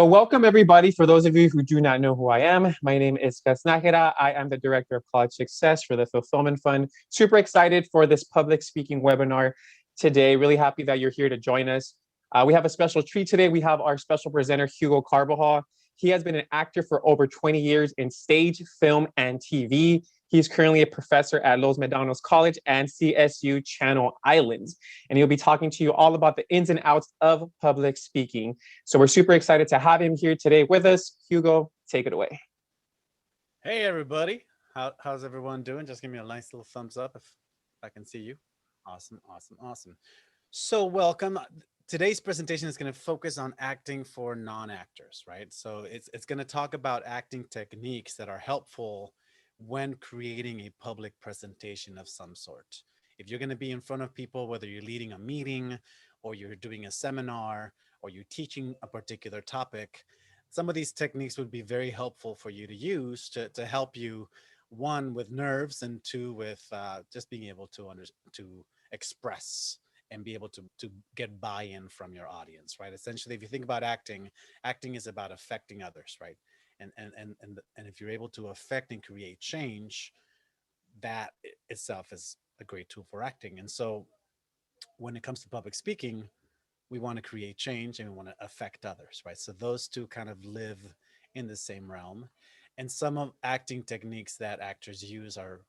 So welcome everybody. For those of you who do not know who I am, my name is Gus Nakira. I am the Director of College Success for the Fulfillment Fund. Super excited for this public speaking webinar today. Really happy that you're here to join us. We have a special treat today. We have our special presenter, Hugo Carbajal. He has been an actor for over 20 years in stage, film, and TV. He's currently a professor at Los Medanos College and CSU Channel Islands. And he'll be talking to you all about the ins and outs of public speaking. So we're super excited to have him here today with us. Hugo, take it away. Hey everybody, how's everyone doing? Just give me a nice little thumbs up if I can see you. Awesome. So welcome. Today's presentation is going to focus on acting for non-actors, right? So it's going to talk about acting techniques that are helpful when creating a public presentation of some sort. If you're going to be in front of people, whether you're leading a meeting or you're doing a seminar or you're teaching a particular topic, some of these techniques would be very helpful for you to use to help you, one, with nerves, and two, with just being able to express and be able to get buy-in from your audience, right? Essentially, if you think about acting, acting is about affecting others, right? And if you're able to affect and create change, that itself is a great tool for acting. And so when it comes to public speaking, we want to create change and we want to affect others, right? So those two kind of live in the same realm. And some of acting techniques that actors use are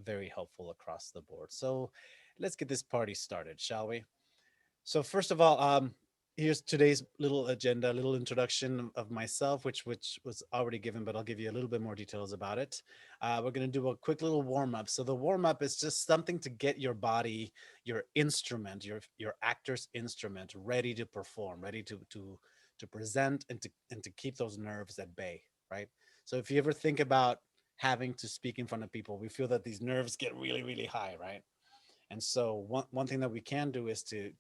very helpful across the board. So let's get this party started, shall we? So first of all, here's today's little agenda, little introduction of myself, which was already given, but I'll give you a little bit more details about it. We're going to do a quick little warm up. So the warm up is just something to get your body, your instrument, your actor's instrument, ready to perform, ready to present and to keep those nerves at bay, right? So if you ever think about having to speak in front of people, we feel that these nerves get really, really high, right? And so one thing that we can do is to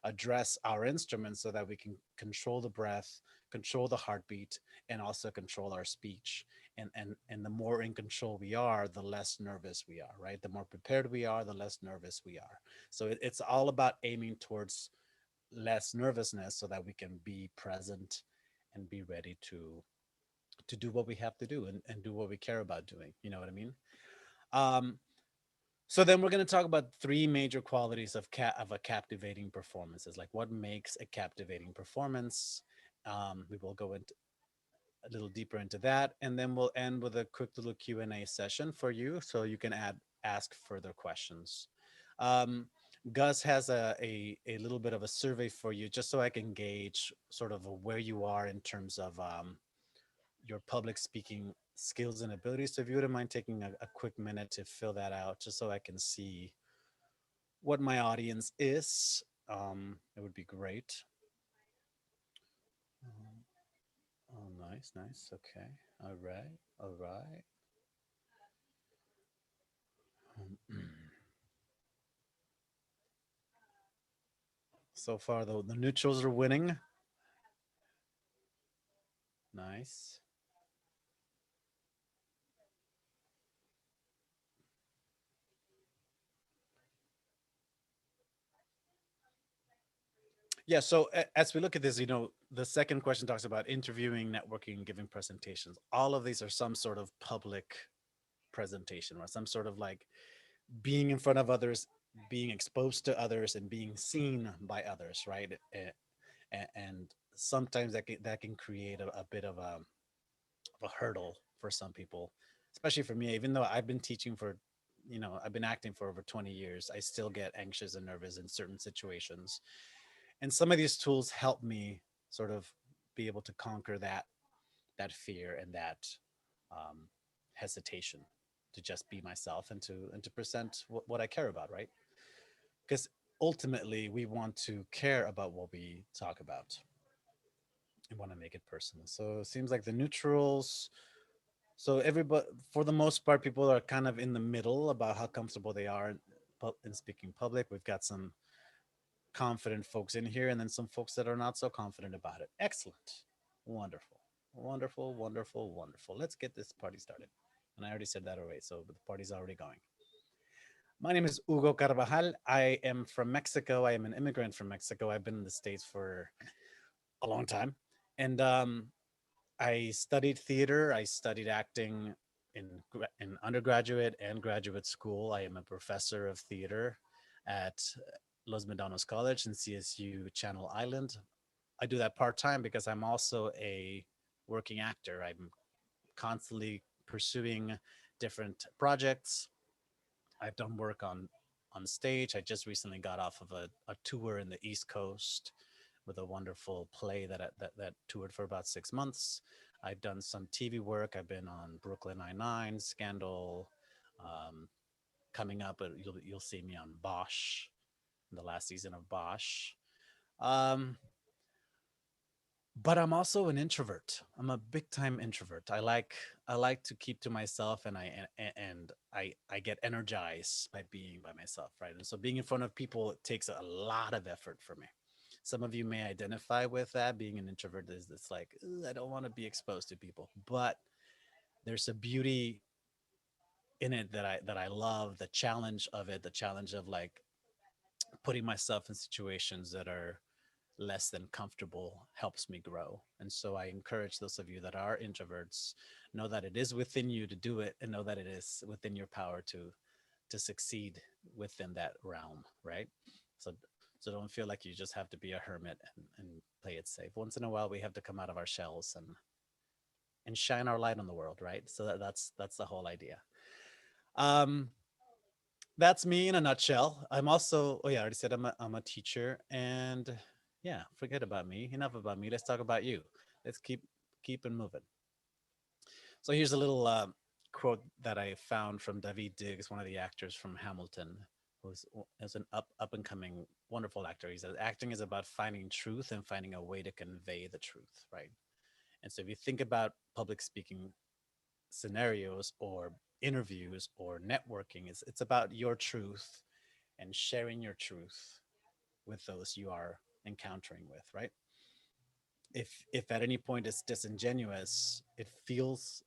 address our instruments so that we can control the breath, control the heartbeat, and also control our speech. And the more in control we are, the less nervous we are, right? The more prepared we are, the less nervous we are. So it's all about aiming towards less nervousness so that we can be present and be ready to do what we have to do and do what we care about doing. You know what I mean? Um, so then we're going to talk about three major qualities of a captivating performance. Is like what makes a captivating performance. We will go into a little deeper into that, and then we'll end with a quick little Q&A session for you, so you can ask further questions. Um, Gus has a little bit of a survey for you, just so I can gauge sort of where you are in terms of your public speaking skills and abilities. So if you wouldn't mind taking a quick minute to fill that out, just so I can see what my audience is, it would be great. Um, oh, nice. Okay. All right. All right. So far, though, the neutrals are winning. Nice. Yeah, so as we look at this, the second question talks about interviewing, networking, giving presentations. All of these are some sort of public presentation or some sort of like being in front of others, being exposed to others, and being seen by others, right? And sometimes that can create a bit of a hurdle for some people, especially for me. Even though I've been teaching for, I've been acting for over 20 years, I still get anxious and nervous in certain situations. And some of these tools help me sort of be able to conquer that fear and that um, hesitation to just be myself and to present what I care about, right? Because ultimately we want to care about what we talk about and want to make it personal. So it seems like the neutrals. So everybody, for the most part, people are kind of in the middle about how comfortable they are in speaking public. We've got some confident folks in here, and then some folks that are not so confident about it. Excellent, wonderful. Let's get this party started. And I already said that already, so the party's already going. My name is Hugo Carbajal. I am from Mexico. I am an immigrant from Mexico. I've been in the States for a long time. And I studied theater. I studied acting in undergraduate and graduate school. I am a professor of theater at Los Medanos College in CSU Channel Island. I do that part time because I'm also a working actor. I'm constantly pursuing different projects. I've done work on stage. I just recently got off of a tour in the East Coast with a wonderful play that toured for about 6 months. I've done some TV work. I've been on Brooklyn Nine-Nine, Scandal. Um, Coming up, you'll see me on Bosch, in the last season of Bosch. Um, but I'm also an introvert. I'm a big time introvert. I like to keep to myself, and I get energized by being by myself, right? And so being in front of people takes a lot of effort for me. Some of you may identify with that. Being an introvert is it's like, "Ugh, I don't want to be exposed to people," but there's a beauty in it that I love. The challenge of it, the challenge of like putting myself in situations that are less than comfortable helps me grow. And so I encourage those of you that are introverts, know that it is within you to do it, and know that it is within your power to succeed within that realm, right? So so don't feel like you just have to be a hermit and play it safe. Once in a while we have to come out of our shells and shine our light on the world, right? So that's the whole idea. Um that's me in a nutshell. I'm also, oh yeah, I already said I'm a teacher, and yeah, forget about me. Enough about me. Let's talk about you. Let's keep it moving. So here's a little quote that I found from David Diggs, one of the actors from Hamilton, who's is an up and coming wonderful actor. He says acting is about finding truth and finding a way to convey the truth, right? And so if you think about public speaking scenarios or interviews or networking, it's about your truth and sharing your truth with those you are encountering with, right? If at any point it's disingenuous, it feels,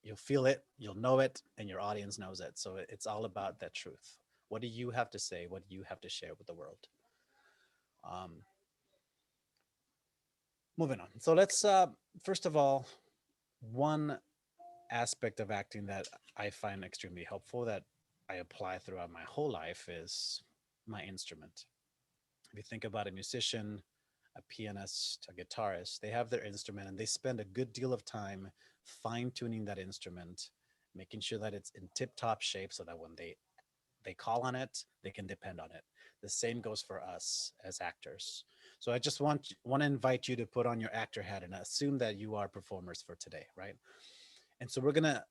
you'll feel it, you'll know it, and your audience knows it. So it's all about that truth. What do you have to say? What do you have to share with the world? um, Moving on. So let's first of all, one aspect of acting that I find extremely helpful, that I apply throughout my whole life, is my instrument. If you think about a musician, a pianist, a guitarist, they have their instrument and they spend a good deal of time fine tuning that instrument, making sure that it's in tip top shape so that when they call on it, they can depend on it. The same goes for us as actors. So I just want to invite you to put on your actor hat and assume that you are performers for today, right? And so we're gonna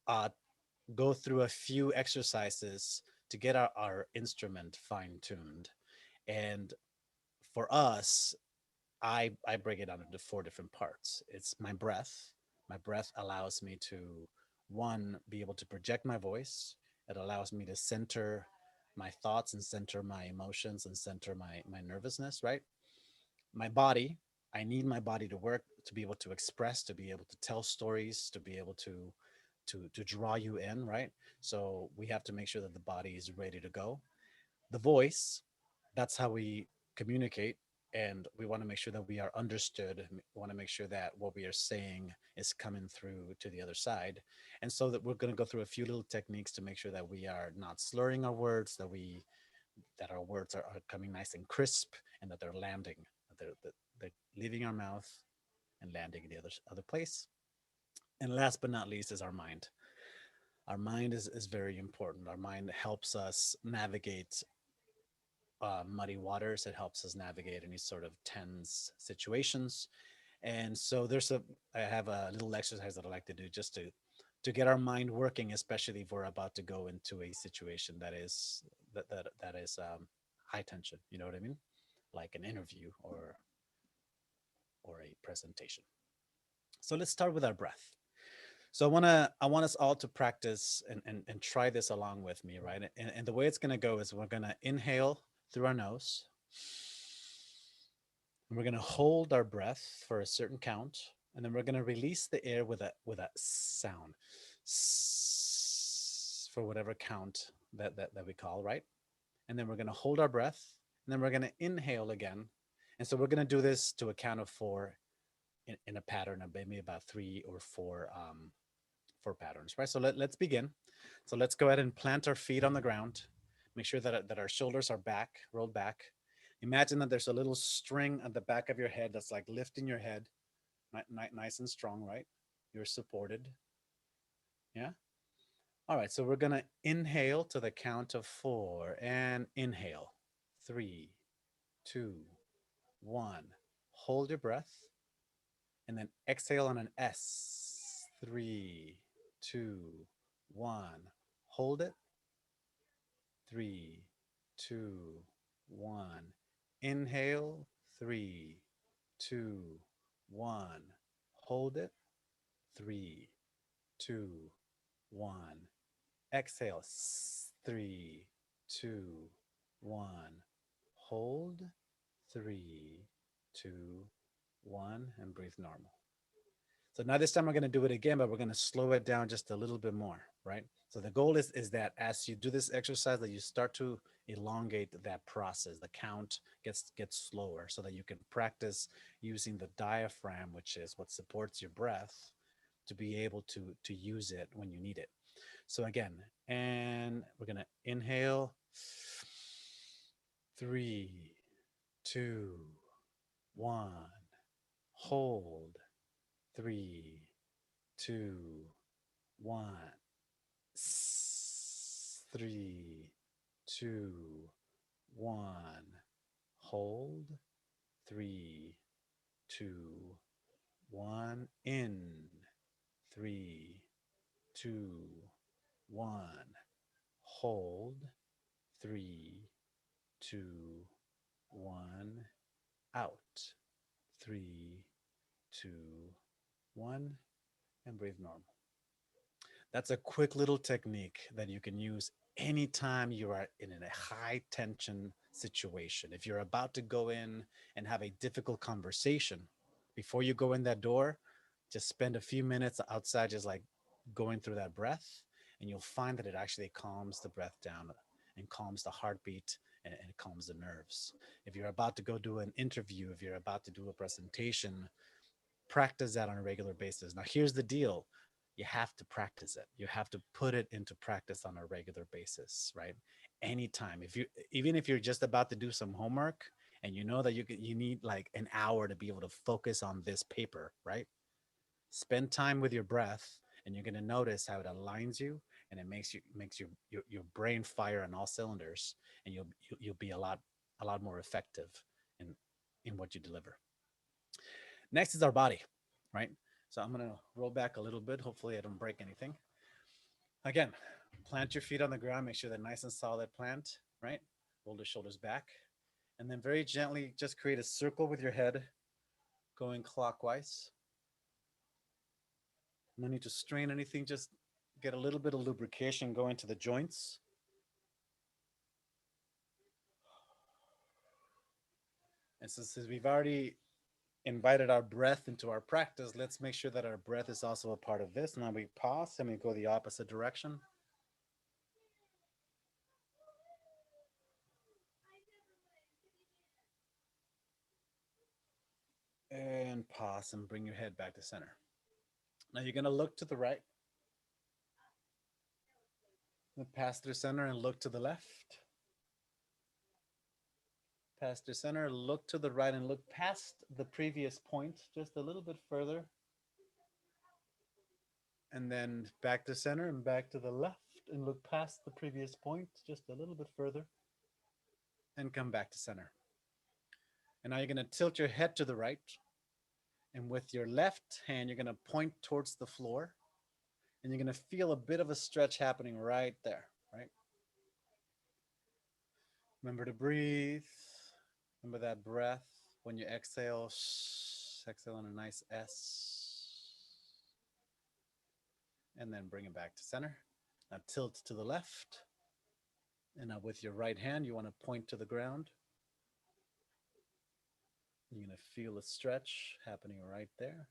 uh, go through a few exercises to get our instrument fine tuned. And for us, I break it down into four different parts. It's my breath. My breath allows me to, one, be able to project my voice. It allows me to center my thoughts and center my emotions and center my nervousness, right? My body, I need my body to work, to be able to express, to be able to tell stories, to be able to draw you in, right? So we have to make sure that the body is ready to go. The voice, that's how we communicate, and we want to make sure that we are understood. We want to make sure that what we are saying is coming through to the other side. And so that we're going to go through a few little techniques to make sure that we are not slurring our words, that our words are coming nice and crisp, and that they're landing, they're leaving our mouth and landing in the other place. And last but not least is our mind. Our mind is very important. Our mind helps us navigate muddy waters. It helps us navigate any sort of tense situations. And so I have a little exercise that I like to do just to get our mind working, especially if we're about to go into a situation that is high tension. You know what I mean? Like an interview or a presentation. So let's start with our breath. So I want us all to practice and try this along with me, right? And the way it's gonna go is we're gonna inhale through our nose, and we're gonna hold our breath for a certain count, and then we're gonna release the air with a sound for whatever count that we call, right? And then we're going to hold our breath, and then we're going to inhale again. And so we're going to do this to a count of four in a pattern of maybe about three or four patterns, right? So let's begin. So let's go ahead and plant our feet on the ground. Make sure that our shoulders are back, rolled back. Imagine that there's a little string at the back of your head that's like lifting your head, nice and strong, right? You're supported. Yeah. All right. So we're going to inhale to the count of four and inhale. 3, 2, 1. Hold your breath and then exhale on an S. 3, 2, 1. Hold it. 3, 2, 1. Inhale. 3, 2, 1. Hold it. 3, 2, 1. Exhale. 3, 2, 1. Hold. 3, 2, 1. And breathe normal. So now this time we're going to do it again, but we're going to slow it down just a little bit more, right? So the goal is that as you do this exercise, that you start to elongate that process. The count gets slower so that you can practice using the diaphragm, which is what supports your breath, to be able to use it when you need it. So again, and we're going to inhale. 3, 2, 1. Hold. 3, 2, 1. 3, 2, 1. Hold. 3, 2, 1. In. 3, 2, 1. Hold. 3, 2, 1. Out. 3, 2, 1. And breathe normal. That's a quick little technique that you can use anytime you are in a high tension situation. If you're about to go in and have a difficult conversation, before you go in that door, just spend a few minutes outside, just like going through that breath, and you'll find that it actually calms the breath down and calms the heartbeat and calms the nerves. If you're about to go do an interview, if you're about to do a presentation, practice that on a regular basis. Now, here's the deal. You have to practice it. You have to put it into practice on a regular basis, right? Anytime. Even if you're just about to do some homework and you know that you need like an hour to be able to focus on this paper, right? Spend time with your breath and you're going to notice how it aligns you and it makes your brain fire on all cylinders, and you'll be a lot more effective in what you deliver. Next is our body, right? So I'm going to roll back a little bit. Hopefully I don't break anything. Again, plant your feet on the ground. Make sure they're nice and solid plant, right? Roll the shoulders back. And then very gently just create a circle with your head going clockwise. No need to strain anything. Just get a little bit of lubrication going to the joints. And since we've already invited our breath into our practice, let's make sure that our breath is also a part of this. Now we pause and we go the opposite direction. And pause and bring your head back to center. Now you're going to look to the right, pass through center and look to the left. Pass through center, look to the right and look past the previous point just a little bit further. And then back to center and back to the left and look past the previous point just a little bit further. And come back to center. And now you're going to tilt your head to the right. And with your left hand, you're going to point towards the floor. And you're going to feel a bit of a stretch happening right there, right? Remember to breathe. Remember that breath. When you exhale, exhale on a nice S. And then bring it back to center. Now tilt to the left. And now with your right hand, you want to point to the ground. You're going to feel a stretch happening right there.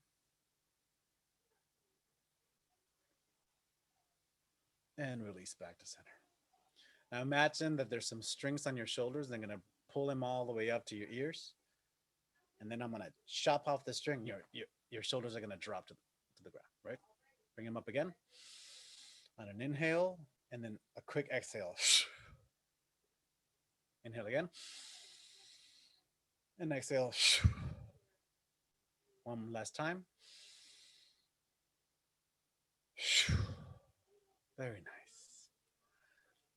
And release back to center. Now imagine that there's some strings on your shoulders. And I'm going to pull them all the way up to your ears. And then I'm going to chop off the string. Your shoulders are going to drop to the ground, right? Bring them up again on an inhale and then a quick exhale. Inhale again and exhale. One last time. Very nice.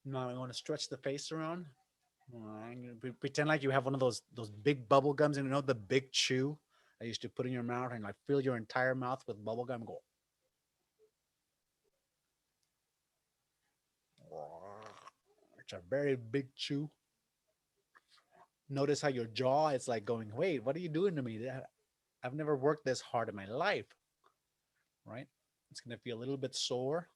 Now I want to stretch the face around. Pretend like you have one of those big bubble gums, and you know the big chew I used to put in your mouth, and like fill your entire mouth with bubble gum. Go. It's a very big chew. Notice how your jaw is like going, wait, what are you doing to me? I've never worked this hard in my life, right? It's going to feel a little bit sore.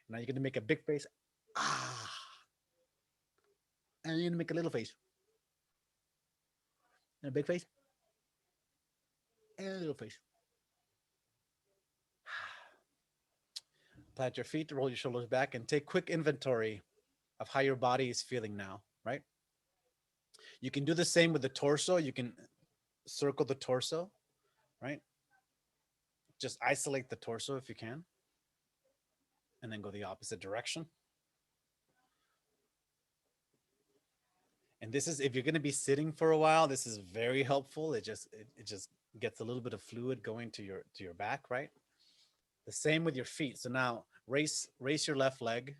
Now you're going to make a big face. Ah. And you're going to make a little face. And a big face. And a little face. Plant your feet, roll your shoulders back, and take quick inventory of how your body is feeling now, right? You can do the same with the torso. You can circle the torso, right? Just isolate the torso if you can, and then go the opposite direction. And this is, if you're going to be sitting for a while, this is very helpful. It just gets a little bit of fluid going to your back, right? The same with your feet. So now raise your left leg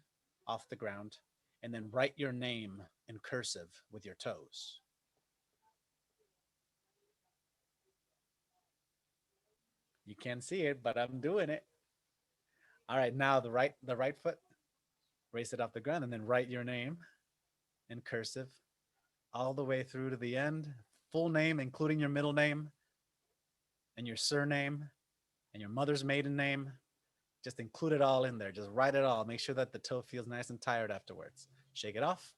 off the ground and then write your name in cursive with your toes. You can't see it, but I'm doing it. All right, now the right foot, raise it off the ground and then write your name in cursive all the way through to the end. Full name, including your middle name and your surname and your mother's maiden name. Just include it all in there. Just write it all. Make sure that the toe feels nice and tired afterwards. Shake it off.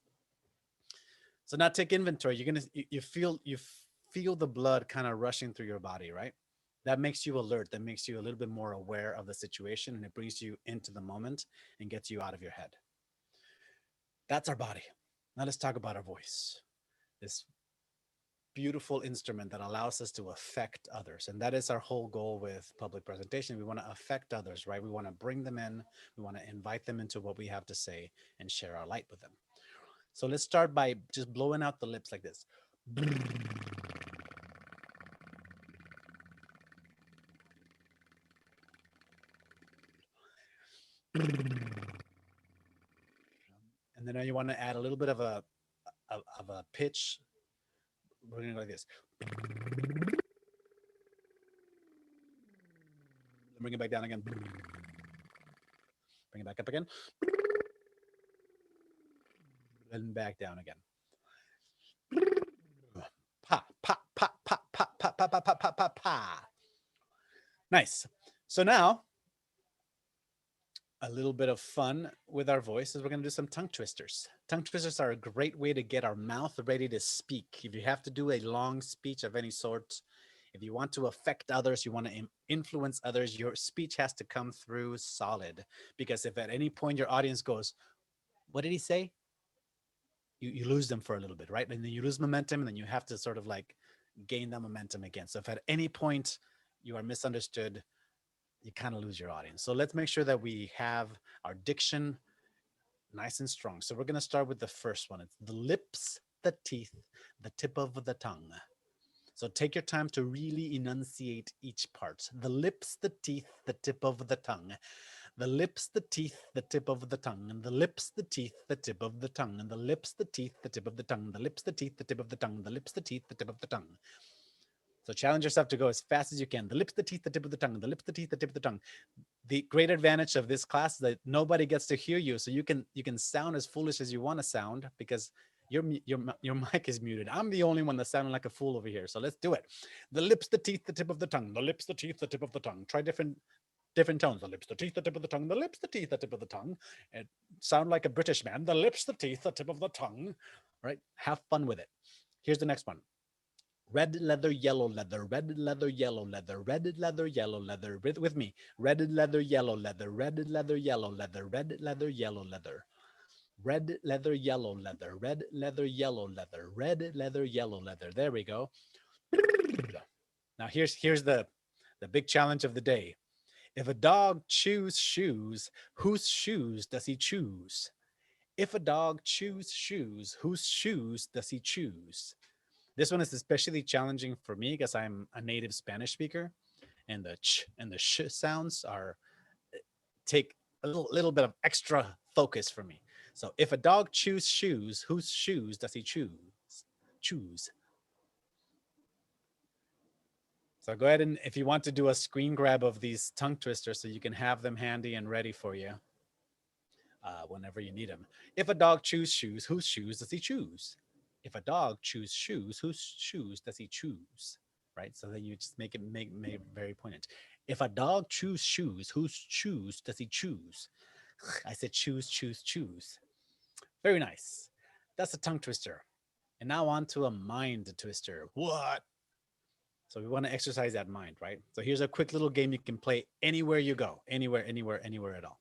So now take inventory. You feel the blood kind of rushing through your body, right? That makes you alert. That makes you a little bit more aware of the situation, and it brings you into the moment and gets you out of your head. That's our body. Now let's talk about our voice. This beautiful instrument that allows us to affect others. And that is our whole goal with public presentation. We want to affect others, right? We want to bring them in. We want to invite them into what we have to say and share our light with them. So let's start by just blowing out the lips like this. And then you want to add a little bit of a pitch. We're going to go like this. Bring it back down again. Bring it back up again. And back down again. Pa, pa, pa, pa, pa, pa, pa, pa, pa, pa, pa, pa. Nice. So now, a little bit of fun with our voice is we're going to do some tongue twisters. Tongue twisters are a great way to get our mouth ready to speak. If you have to do a long speech of any sort, if you want to affect others, you want to influence others, your speech has to come through solid. Because if at any point your audience goes, what did he say? You lose them for a little bit, right? And then you lose momentum, and then you have to sort of like gain that momentum again. So if at any point you are misunderstood, you kind of lose your audience. So let's make sure that we have our diction nice and strong. So we're going to start with the first one. It's the lips, the teeth, the tip of the tongue. So take your time to really enunciate each part. The lips, the teeth, the tip of the tongue. The lips, the teeth, the tip of the tongue. And the lips, the teeth, the tip of the tongue. And the lips, the teeth, the tip of the tongue. The lips, the teeth, the tip of the tongue. The lips, the teeth, the tip of the tongue. So challenge yourself to go as fast as you can. The lips, the teeth, the tip of the tongue. The lips, the teeth, the tip of the tongue. The great advantage of this class is that nobody gets to hear you. So you can sound as foolish as you want to sound because your mic is muted. I'm the only one that's sounding like a fool over here. So let's do it. The lips, the teeth, the tip of the tongue. The lips, the teeth, the tip of the tongue. Try different tones. The lips, the teeth, the tip of the tongue. The lips, the teeth, the tip of the tongue. And sound like a British man. The lips, the teeth, the tip of the tongue. Right? Have fun with it. Here's the next one. Red leather, yellow leather, red leather, yellow leather, red leather, yellow leather. With me. Red leather, yellow leather, red leather, yellow leather, red leather, yellow leather. Red leather, yellow leather, red leather, yellow leather, red leather, yellow leather. There we go. Now here's the big challenge of the day. If a dog chews shoes, whose shoes does he choose? If a dog chews shoes, whose shoes does he choose? This one is especially challenging for me because I'm a native Spanish speaker, and the ch and the sh sounds are take a little bit of extra focus for me. So if a dog chews shoes, whose shoes does he choose? Choose. So go ahead and if you want to do a screen grab of these tongue twisters so you can have them handy and ready for you whenever you need them. If a dog chews shoes, whose shoes does he choose? If a dog chews shoes, whose shoes does he choose? Right? So that you just make very poignant. If a dog chews shoes, whose shoes does he choose? I said choose, choose, choose. Very nice. That's a tongue twister. And now on to a mind twister. What? So we want to exercise that mind, right? So here's a quick little game you can play anywhere you go, anywhere, anywhere, anywhere at all.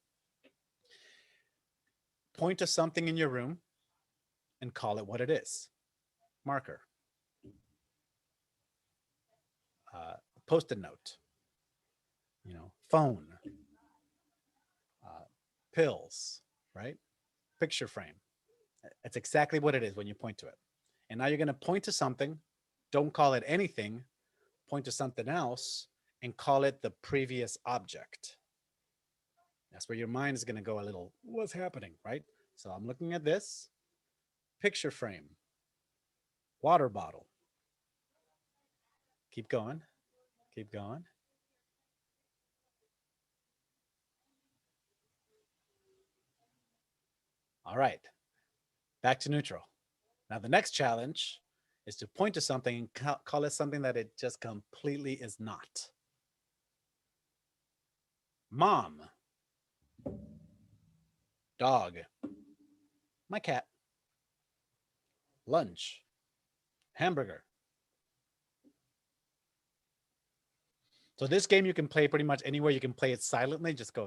Point to something in your room and call it what it is. Marker, post-it note, phone, uh, pills, right? Picture frame. That's exactly what it is when you point to it. And now you're going to point to something. Don't call it anything. Point to something else and call it the previous object. That's where your mind is going to go a little, what's happening, right? So I'm looking at this picture frame, water bottle. Keep going. Keep going. All right. Back to neutral. Now, the next challenge is to point to something and call it something that it just completely is not. Mom, dog, my cat, lunch, hamburger. So this game you can play pretty much anywhere. You can play it silently. Just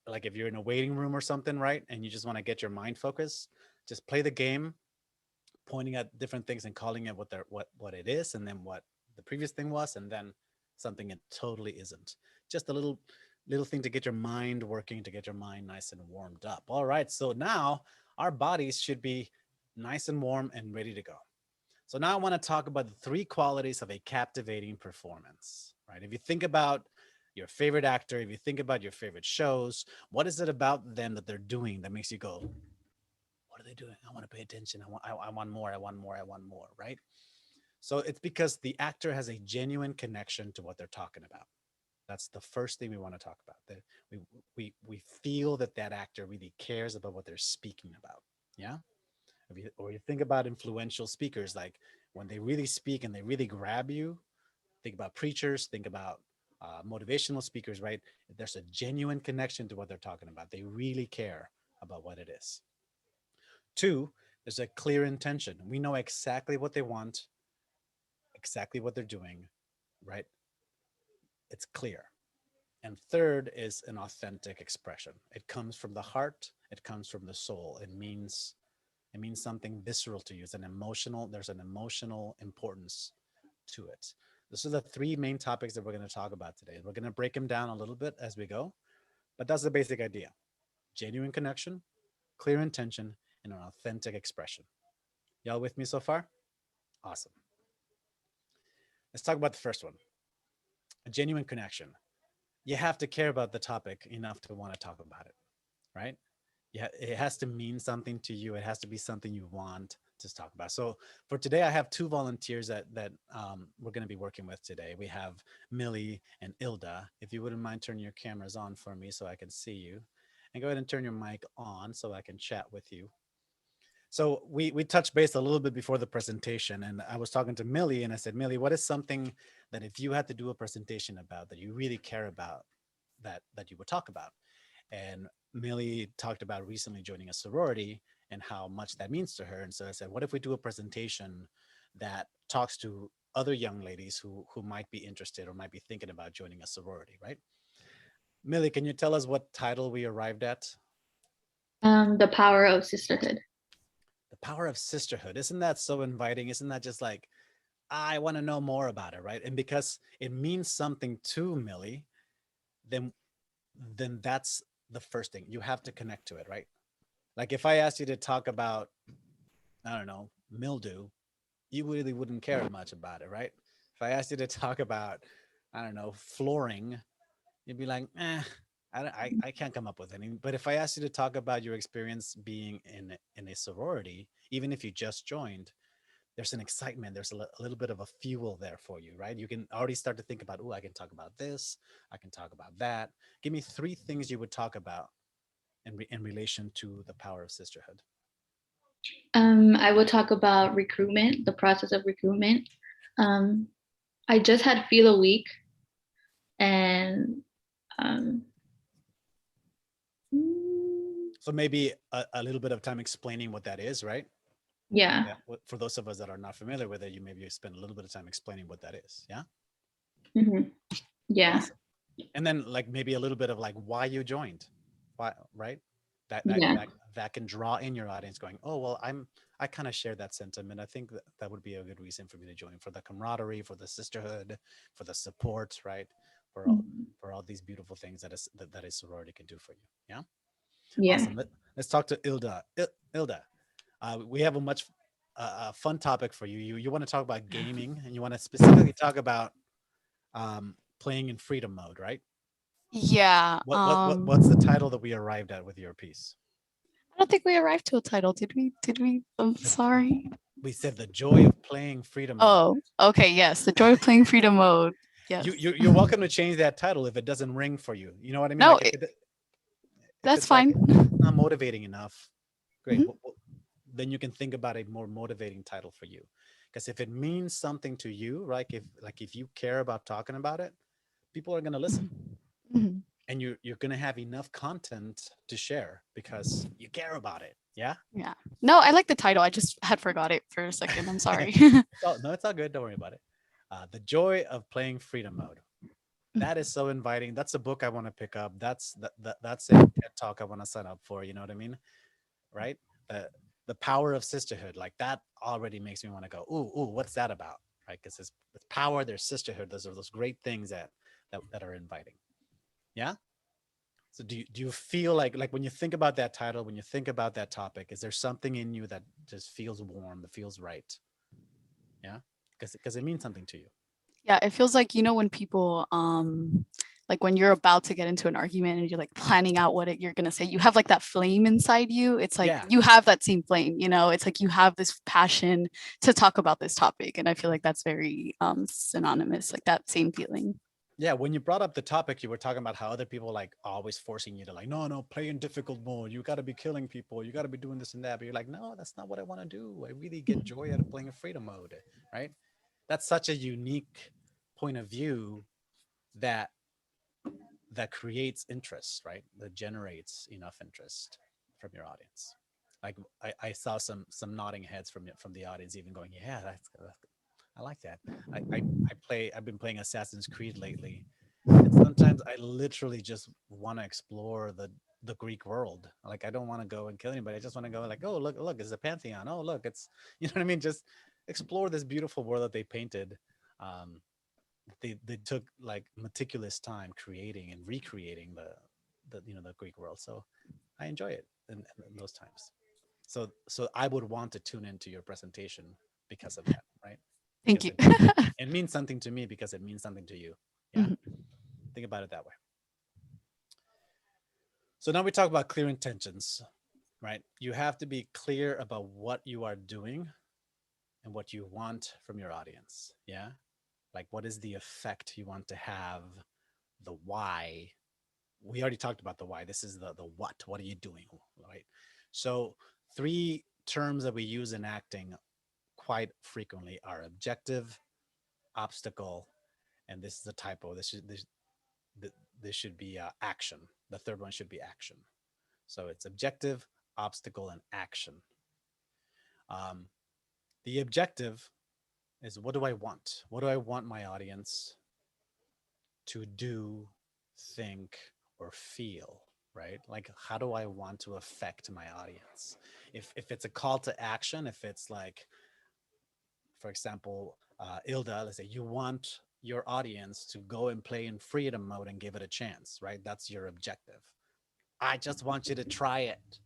like if you're in a waiting room or something, right? And you just want to get your mind focused, just play the game, pointing at different things and calling it what it is, and then what the previous thing was, and then something it totally isn't. Just a little thing to get your mind working, to get your mind nice and warmed up. All right, so now our bodies should be nice and warm and ready to go. So now I want to talk about the three qualities of a captivating performance, right? If you think about your favorite actor, if you think about your favorite shows, what is it about them that they're doing that makes you go, what are they doing? I want to pay attention. I want more. I want more. I want more, right? So it's because the actor has a genuine connection to what they're talking about. That's the first thing we want to talk about. That we feel that that actor really cares about what they're speaking about. Yeah. Or you think about influential speakers, like when they really speak and they really grab you. Think about preachers. Think about motivational speakers. Right? There's a genuine connection to what they're talking about. They really care about what it is. Two, there's a clear intention. We know exactly what they want, exactly what they're doing, right? It's clear. And third is an authentic expression. It comes from the heart, it comes from the soul. It means something visceral to you. There's an emotional importance to it. These are the three main topics that we're going to talk about today. We're going to break them down a little bit as we go, but that's the basic idea. Genuine connection, clear intention, and an authentic expression. Y'all with me so far? Awesome. Let's talk about the first one, a genuine connection. You have to care about the topic enough to want to talk about it, right? Yeah, it has to mean something to you. It has to be something you want to talk about. So for today, I have two volunteers that we're going to be working with today. We have Millie and Ilda. If you wouldn't mind turning your cameras on for me so I can see you, and go ahead and turn your mic on so I can chat with you. So we touched base a little bit before the presentation, and I was talking to Millie, and I said, Millie, what is something that if you had to do a presentation about that you really care about, that you would talk about? And Millie talked about recently joining a sorority and how much that means to her. And so I said, what if we do a presentation that talks to other young ladies who might be interested or might be thinking about joining a sorority, right? Millie, can you tell us what title we arrived at? The power of sisterhood. The power of sisterhood. Isn't that so inviting? Isn't that just like, I want to know more about it, right? And because it means something to Millie, then that's the first thing. You have to connect to it, right? Like if I asked you to talk about, I don't know, mildew, you really wouldn't care much about it, right? If I asked you to talk about, I don't know, flooring, you'd be like, I can't come up with any. But if I asked you to talk about your experience being in a sorority, even if you just joined, there's an excitement. There's a little bit of a fuel there for you, right? You can already start to think about, oh, I can talk about this. I can talk about that. Give me three things you would talk about in relation to the power of sisterhood. I will talk about recruitment, the process of recruitment. Um, I just had Feel a Week, and um, So maybe a little bit of time explaining what that is, right? yeah. Yeah. For those of us that are not familiar with it, you maybe spend a little bit of time explaining what that is. Yeah. Mm-hmm. Yeah. Awesome. And then like maybe a little bit of like why you joined, why, right? Yeah. That can draw in your audience going, oh well, I kind of share that sentiment. I think that that would be a good reason for me to join, for the camaraderie, for the sisterhood, for the support, right? For all Mhm. these beautiful things that a sorority can do for you. Yeah. Yeah. Awesome. Let's talk to Ilda. Ilda, we have a much fun topic for you. You want to talk about gaming, and you want to specifically talk about playing in freedom mode, right? Yeah. What's the title that we arrived at with your piece? I don't think we arrived to a title, did we? Did we? I'm The, sorry. we said the joy of playing freedom mode. Oh, okay. Yes, the joy of playing freedom mode. Yes. You're welcome to change that title if it doesn't ring for you. You know what I mean? No, Like if that's it's like fine. it's not motivating enough, great. Mhm. Then you can think about a more motivating title for you. Because if it means something to you, right? If you care about talking about it, people are gonna listen. Mhm. And you're gonna have enough content to share because you care about it. Yeah. Yeah. No, I like the title. I just had forgot it for a second. I'm sorry. No, it's all good. Don't worry about it. The joy of playing freedom mode. That is so inviting. That's a book I want to pick up. That's a TED talk I want to sign up for. You know what I mean? Right? The power of sisterhood. Like that already makes me want to go. Ooh, what's that about? Right? Because there's power, there's sisterhood. Those are those great things that are inviting. Yeah. So do you feel like when you think about that title, when you think about that topic, is there something in you that just feels warm, that feels right? Yeah, because it means something to you. Yeah, it feels like, when people like when you're about to get into an argument and you're like planning out you're gonna say, you have like that flame inside you. It's like Yeah, you have that same flame, it's like you have this passion to talk about this topic. And I feel like that's very synonymous, like that same feeling. yeah. When you brought up the topic, you were talking about how other people like always forcing you to like, no, play in difficult mode. You got to be killing people. You got to be doing this and that. But you're like, no, that's not what I want to do. I really get joy out of playing in freedom mode, right? That's such a unique point of view that creates interest, right? That generates enough interest from your audience. Like I saw some nodding heads from the audience, even going, yeah, that's I like that. I've been playing Assassin's Creed lately, and sometimes I literally just want to explore the Greek world. Like I don't want to go and kill anybody. I just want to go like, oh look, it's a pantheon. Oh look, it's you know what I mean. Just explore this beautiful world that they painted. Um, they took like meticulous time creating and recreating the Greek world. So I enjoy it in those times. So I would want to tune into your presentation because of that, right? Thank Because you. it means something to me because it means something to you. Yeah. Mhm. Think about it that way. So now we talk about clear intentions, right? You have to be clear about what you are doing and what you want from your audience. Yeah. Like what is the effect you want to have, the why. We already talked about the why. This is the what. What are you doing? Right. So three terms that we use in acting quite frequently are objective, obstacle, and this is a typo. This should be action. The third one should be action. So it's objective, obstacle, and action. Um, the objective is what do I want? What do I want my audience to do, think, or feel, right? Like, how do I want to affect my audience? If it's a call to action, if it's like, for example, Ilda, let's say you want your audience to go and play in freedom mode and give it a chance, right? That's your objective. I just want you to try it.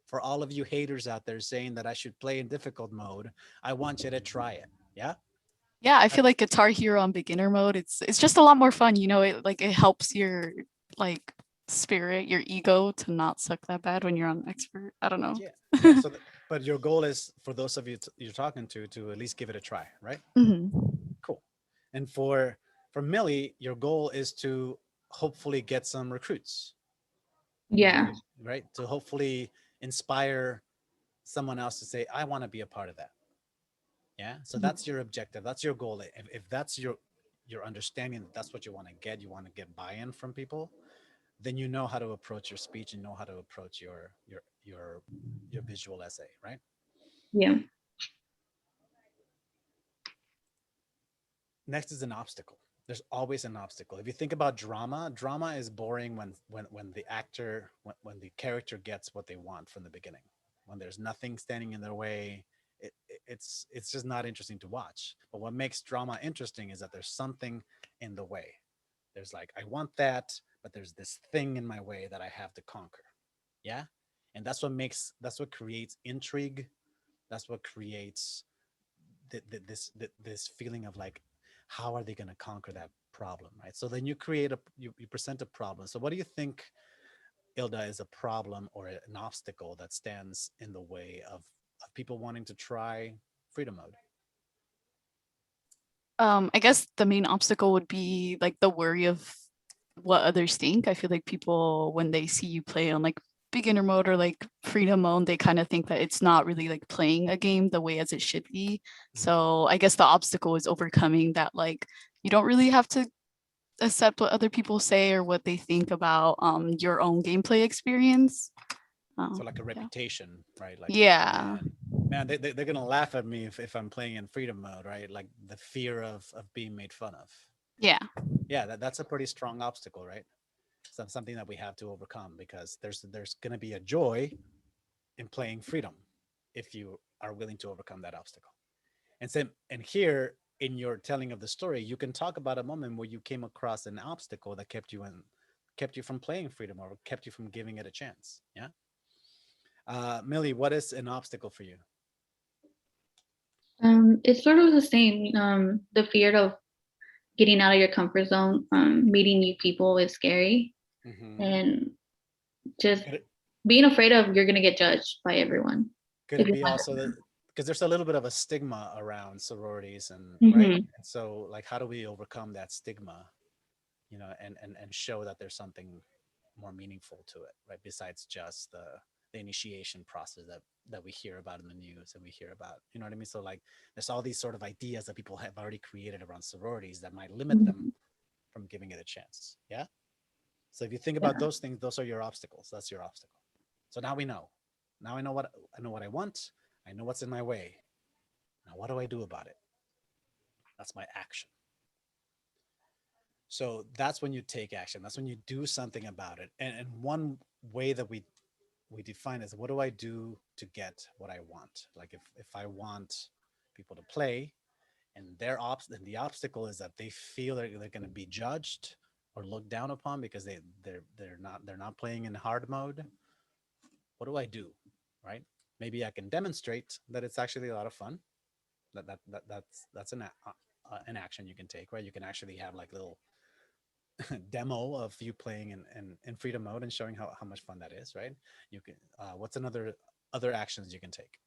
For all of you haters out there saying that I should play in difficult mode, I want you to try it. Yeah. Yeah, I feel like Guitar Hero on beginner mode, it's just a lot more fun, it helps your like spirit, your ego to not suck that bad when you're on expert. I don't know. Yeah. Yeah. So, but your goal is for those of you you're talking to at least give it a try, right? Mhm. Cool. And for Millie, your goal is to hopefully get some recruits, Yeah. right? To hopefully inspire someone else to say, I want to be a part of that. Yeah. So that's your objective. That's your goal. If that's your understanding that that's what you want to get buy-in from people, then you know how to approach your speech and know how to approach your visual essay, right? Yeah. Next is an obstacle. There's always an obstacle. If you think about drama, drama is boring when the actor when the character gets what they want from the beginning. When there's nothing standing in their way, it's just not interesting to watch. But what makes drama interesting is that there's something in the way. There's like, I want that, but there's this thing in my way that I have to conquer. Yeah. And that's what creates intrigue. That's what creates this feeling of like, how are they going to conquer that problem, right? So then you create you present a problem. So what do you think, Ilda, is a problem or an obstacle that stands in the way of people wanting to try freedom mode? I guess the main obstacle would be like the worry of what others think. I feel like people, when they see you play on like beginner mode or like freedom mode, they kind of think that it's not really like playing a game the way as it should be. So I guess the obstacle is overcoming that, like, you don't really have to accept what other people say or what they think about your own gameplay experience. So like a Yeah. reputation, right? Like, Yeah. man, they're gonna laugh at me if I'm playing in freedom mode, right? Like the fear of being made fun of. Yeah. Yeah, that's a pretty strong obstacle, right? So something that we have to overcome, because there's gonna be a joy in playing freedom if you are willing to overcome that obstacle. And here in your telling of the story, you can talk about a moment where you came across an obstacle that kept you from playing freedom or kept you from giving it a chance. Yeah. Millie, what is an obstacle for you? It's sort of the same. The fear of getting out of your comfort zone, meeting new people is scary, Mm-hmm. and just being afraid of you're gonna get judged by everyone. Could it be also that because there's a little bit of a stigma around sororities and right? Mm-hmm. And so like, how do we overcome that stigma, and show that there's something more meaningful to it, right? Besides just the initiation process that we hear about in the news and we hear about, you know what I mean? So like, there's all these sort of ideas that people have already created around sororities that might limit them from giving it a chance. Yeah. So if you think about those things, those are your obstacles. That's your obstacle. So now we know. Now I know what I want. I know what's in my way. Now what do I do about it? That's my action. So that's when you take action. That's when you do something about it. And one way that we define is, what do I do to get what I want? Like if I want people to play, and and the obstacle is that they feel they're going to be judged or looked down upon because they're not playing in hard mode. What do I do? Right? Maybe I can demonstrate that it's actually a lot of fun. That's an action you can take, right? You can actually have like little demo of you playing in freedom mode and showing how much fun that is, right? You can what's other actions you can take?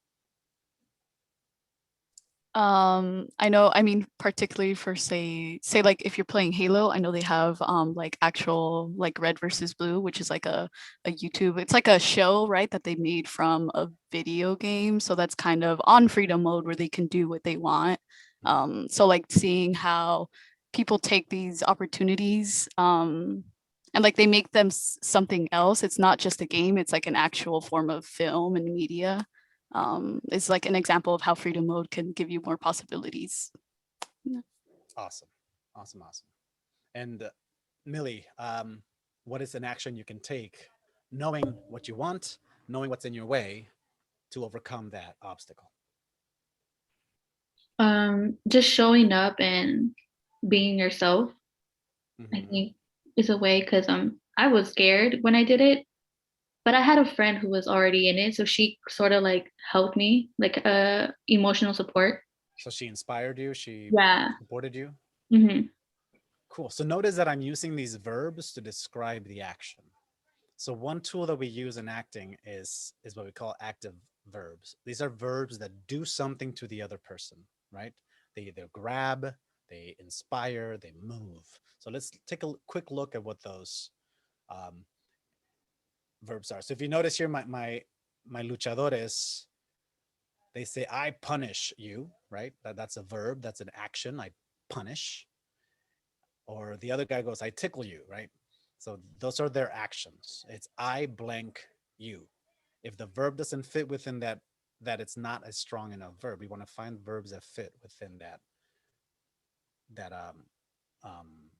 I know, I mean, particularly for say like if you're playing Halo, I know they have like actual like Red versus Blue, which is like a YouTube, it's like a show, right, that they made from a video game. So that's kind of on freedom mode where they can do what they want. So like seeing how people take these opportunities and like they make them something else. It's not just a game, it's like an actual form of film and media. is like an example of how freedom mode can give you more possibilities. Awesome. Awesome. Awesome. And Millie, what is an action you can take knowing what you want, knowing what's in your way to overcome that obstacle? Just showing up and being yourself, I Mhm. think is a way, because I was scared when I did it, but I had a friend who was already in it, so she sort of like helped me, like emotional support. So she inspired you, she Yeah. supported you. Hmm. Cool. So notice that I'm using these verbs to describe the action. So one tool that we use in acting is what we call active verbs. These are verbs that do something to the other person, right? They either grab, they inspire, they move. So let's take a quick look at what those um, verbs are. So if you notice here, my luchadores, they say I punish you, right? That's a verb, that's an action. I punish. Or the other guy goes, I tickle you, right? So those are their actions. It's I blank you. If the verb doesn't fit within that it's not a strong enough verb. We want to find verbs that fit within that um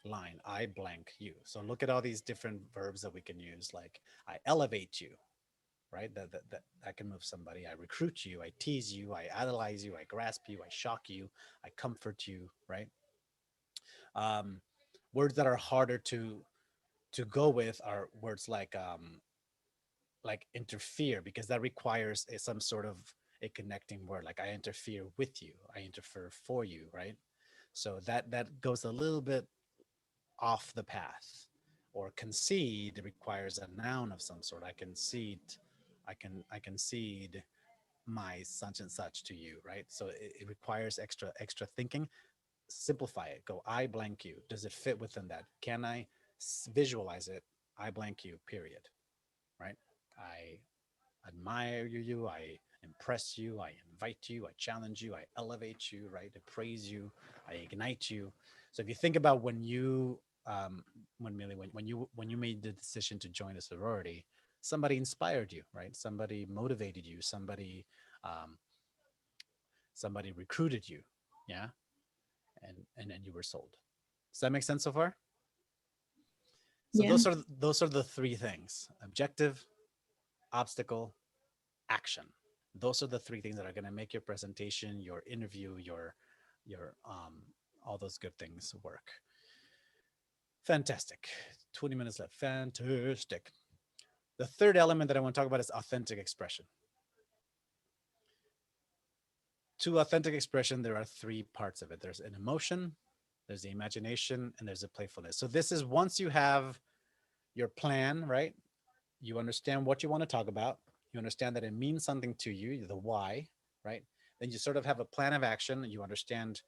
line. I blank you. So look at all these different verbs that we can use, like I elevate you, right? That can move somebody. I recruit you, I tease you, I idolize you, I grasp you, I shock you, I comfort you, right? Um, words that are harder to go with are words like interfere, because that requires some sort of a connecting word, like I interfere with you, I interfere for you, right? So that goes a little bit off the path. Or concede requires a noun of some sort. I concede my such and such to you, right? So it requires extra thinking. Simplify it. Go I blank you. Does it fit within that? Can I visualize it? I blank you, period, right? I admire you, I impress you, I invite you, I challenge you, I elevate you, right? I praise you, I ignite you. So if you think about when you made the decision to join a sorority, somebody inspired you, right? Somebody motivated you, um, somebody recruited you, yeah, and then you were sold. Does that make sense so far? So Yeah. those are the three things: objective, obstacle, action. Those are the three things that are going to make your presentation, your interview, your all those good things work. Fantastic. 20 minutes left. Fantastic. The third element that I want to talk about is authentic expression. To authentic expression, there are three parts of it. There's an emotion, there's the imagination, and there's a playfulness. So this is once you have your plan, right? You understand what you want to talk about. You understand that it means something to you, the why, right? Then you sort of have a plan of action. You understand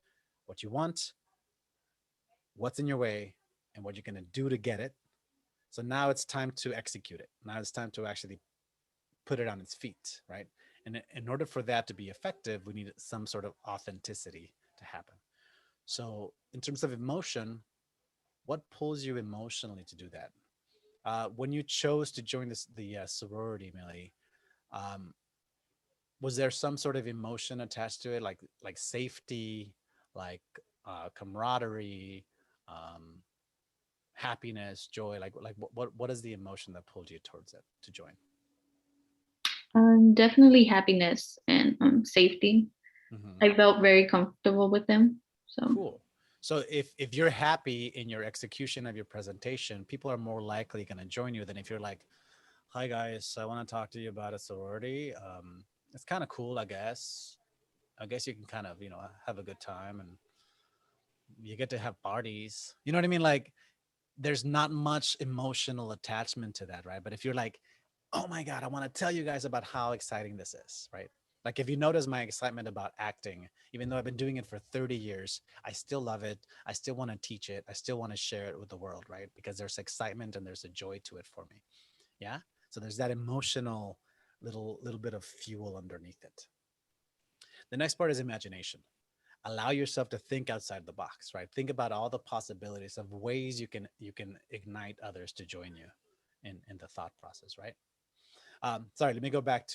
what you want, what's in your way, and what you're going to do to get it. So now it's time to execute it. Now it's time to actually put it on its feet, right? And in order for that to be effective, we need some sort of authenticity to happen. So, in terms of emotion, what pulls you emotionally to do that? When you chose to join the sorority, Millie, um, was there some sort of emotion attached to it, like safety, like camaraderie, um, happiness, joy? Like what is the emotion that pulled you towards it to join? Definitely happiness and safety. Hmm. I felt very comfortable with them. So Cool. So if you're happy in your execution of your presentation, people are more likely going to join you than if you're like, "Hi guys, I want to talk to you about a sorority. It's kind of cool, I guess. I guess you can kind of have a good time and you get to have parties. You know what I mean? Like there's not much emotional attachment to that, right? But if you're like, oh my God, I want to tell you guys about how exciting this is, right? Like if you notice my excitement about acting, even though I've been doing it for 30 years, I still love it. I still want to teach it. I still want to share it with the world, right? Because there's excitement and there's a joy to it for me. Yeah. So there's that emotional little bit of fuel underneath it. The next part is imagination. Allow yourself to think outside the box, right? Think about all the possibilities of ways you can ignite others to join you in the thought process, right? Sorry, let me go back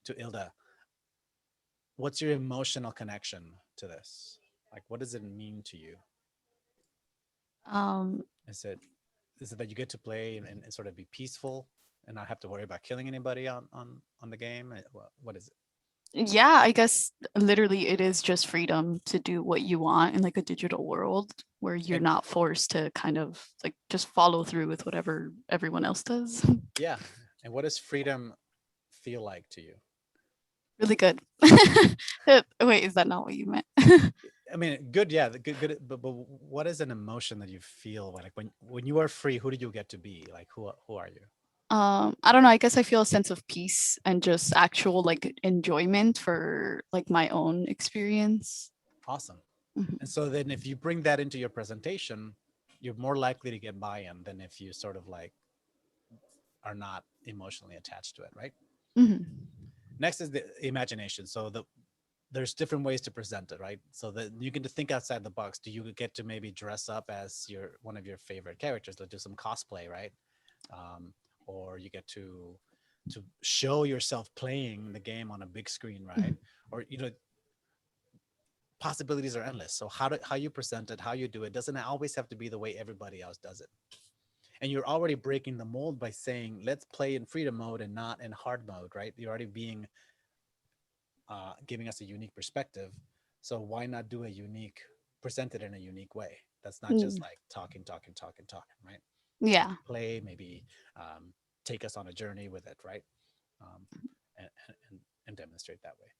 to Ilda, what's your emotional connection to this? Like, what does it mean to you? Um, Is it that you get to play and sort of be peaceful and not have to worry about killing anybody on the game? What is it? yeah, I guess literally it is just freedom to do what you want in like a digital world where you're And not forced to kind of like just follow through with whatever everyone else does. yeah, and what does freedom feel like to you? Really good. Wait, is that not what you meant? I mean, good, yeah, good. But what is an emotion that you feel like when you are free? Who do you get to be? Like, who are you? I don't know, I guess I feel a sense of peace and just actual like enjoyment for like my own experience. Awesome. Mhm. And so then, if you bring that into your presentation, you're more likely to get buy-in than if you sort of like are not emotionally attached to it, right? Mhm. Next is the imagination. So there's different ways to present it, right? So that you can think outside the box. Do you get to maybe dress up as one of your favorite characters, like do some cosplay, right? Um, or you get to show yourself playing the game on a big screen, right? Mhm. Or possibilities are endless. So how you present it, how you do it, doesn't always have to be the way everybody else does it. And you're already breaking the mold by saying, let's play in freedom mode and not in hard mode, right? You're already being giving us a unique perspective. So why not do a unique, present it in a unique way? That's not just Mm. like talking, right? Maybe Yeah. play, maybe take us on a journey with it, right? Um, and demonstrate that way.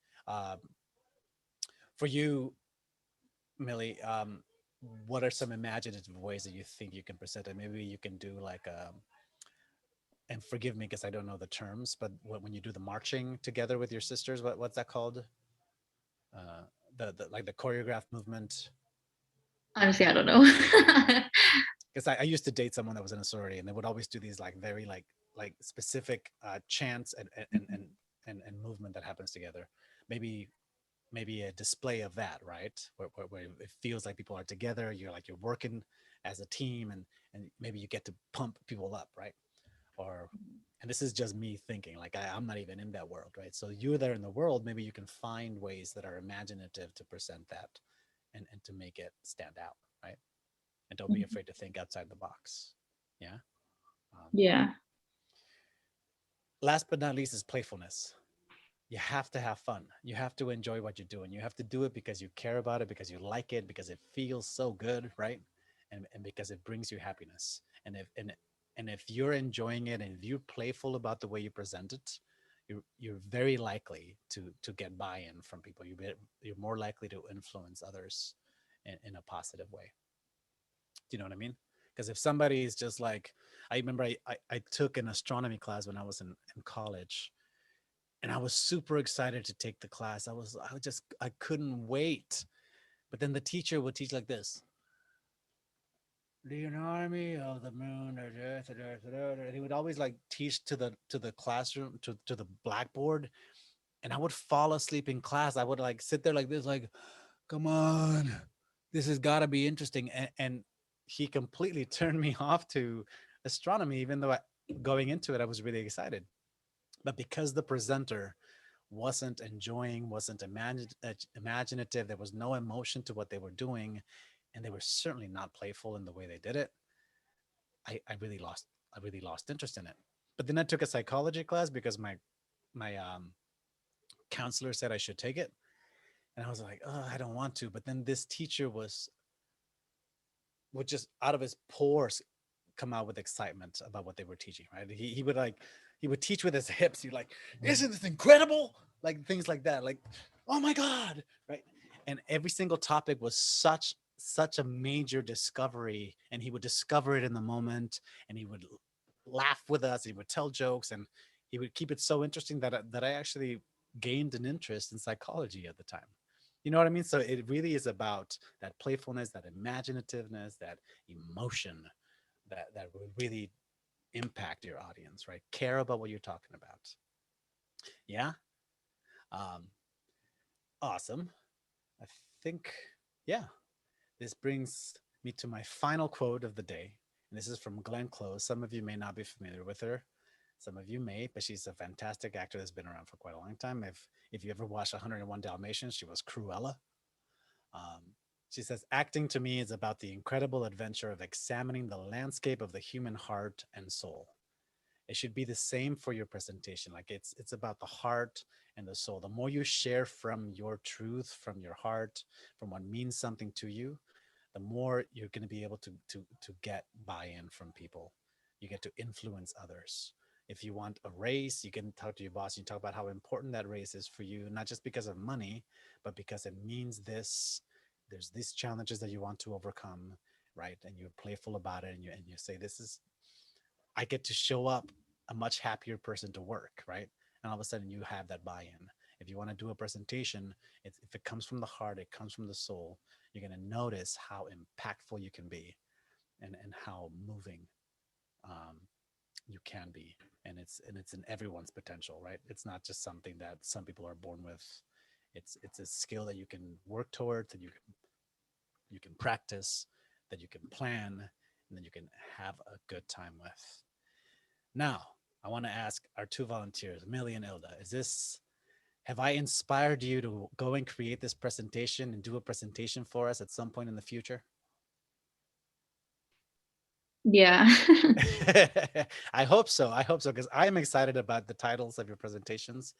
For you, Millie, what are some imaginative ways that you think you can present it? Maybe you can do like and forgive me because I don't know the terms, but when you do the marching together with your sisters, what's that called? Uh, the like the choreographed movement. Honestly, I don't know. Because I used to date someone that was in a sorority, and they would always do these like very like specific chants and movement that happens together. Maybe maybe a display of that, right? Where it feels like people are together. You're working as a team, and maybe you get to pump people up, right? Or and this is just me thinking, like I'm not even in that world, right? So you're there in the world. Maybe you can find ways that are imaginative to present that, and to make it stand out, right? And don't be afraid to think outside the box. Yeah. Um, Yeah. last but not least is playfulness. You have to have fun. You have to enjoy what you're doing. You have to do it because you care about it, because you like it, because it feels so good, right? And because it brings you happiness. And if you're enjoying it and if you're playful about the way you present it, you're very likely to get buy-in from people. You're more likely to influence others in a positive way. Do you know what I mean? Because if somebody is just like, I remember I took an astronomy class when I was in college, and I was super excited to take the class. I couldn't wait. But then the teacher would teach like this. The anatomy of the moon, and he would always like teach to the classroom to the blackboard, and I would fall asleep in class. I would like sit there like this, like, come on, this has got to be interesting. And he completely turned me off to astronomy, even though going into it, I was really excited. But because the presenter wasn't enjoying, wasn't imaginative, there was no emotion to what they were doing, and they were certainly not playful in the way they did it, I really lost interest in it. But then I took a psychology class because my counselor said I should take it, and I was like, oh, I don't want to. But then this teacher would just out of his pores come out with excitement about what they were teaching, right? He would teach with his hips. He'd like, isn't this incredible? Like things like that, like, oh my God, right? And every single topic was such a major discovery, and he would discover it in the moment, and he would laugh with us, he would tell jokes, and he would keep it so interesting that I actually gained an interest in psychology at the time. You know what I mean? So it really is about that playfulness, that imaginativeness, that emotion that will really impact your audience, right? Care about what you're talking about. Yeah. Um, awesome. I think, yeah, this brings me to my final quote of the day. And this is from Glenn Close. Some of you may not be familiar with her. Some of you may, but she's a fantastic actor that's been around for quite a long time. If you ever watched 101 Dalmatians, she was Cruella. Um, she says, acting to me is about the incredible adventure of examining the landscape of the human heart and soul. It should be the same for your presentation. Like it's about the heart and the soul. The more you share from your truth, from your heart, from what means something to you, the more you're going to be able to get buy-in from people. You get to influence others. If you want a raise, you can talk to your boss. You talk about how important that raise is for you, not just because of money, but because it means this. There's these challenges that you want to overcome, right? And you're playful about it, and you say, "This is I get to show up a much happier person to work," right? And all of a sudden, you have that buy-in. If you want to do a presentation, if it comes from the heart, it comes from the soul, you're going to notice how impactful you can be, and how moving um, you can be. And it's in everyone's potential, right? It's not just something that some people are born with. It's a skill that you can work towards, that you can practice, that you can plan, and that you can have a good time with. Now, I want to ask our two volunteers, Millie and Ilda, have I inspired you to go and create this presentation and do a presentation for us at some point in the future? Yeah. I hope so. I hope so, because I am excited about the titles of your presentations.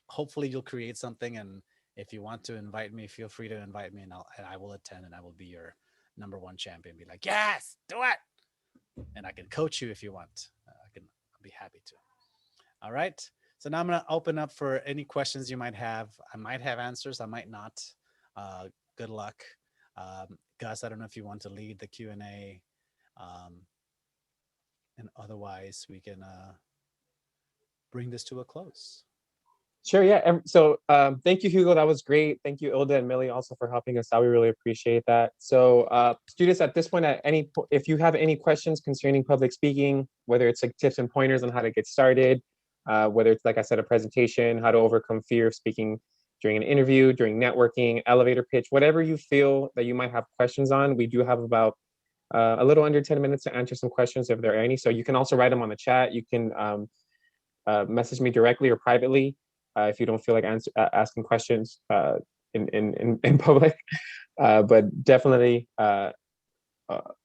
Hopefully you'll create something, and if you want to invite me, feel free to invite me, and I will attend, and I will be your number one champion. Be like, yes, do it, and I can coach you if you want. I'll be happy to. All right. So now I'm going to open up for any questions you might have. I might have answers. I might not. Good luck. Gus, I don't know if you want to lead the Q&A. And otherwise, we can bring this to a close. Sure, yeah. So thank you, Hugo. That was great. Thank you, Ilda and Millie, also for helping us out. We really appreciate that. So students, at this point, if you have any questions concerning public speaking, whether it's like tips and pointers on how to get started, whether it's, like I said, a presentation, how to overcome fear of speaking during an interview, during networking, elevator pitch, whatever you feel that you might have questions on, we do have about a little under 10 minutes to answer some questions if there are any. So you can also write them on the chat. You can message me directly or privately if you don't feel like asking questions in public. But definitely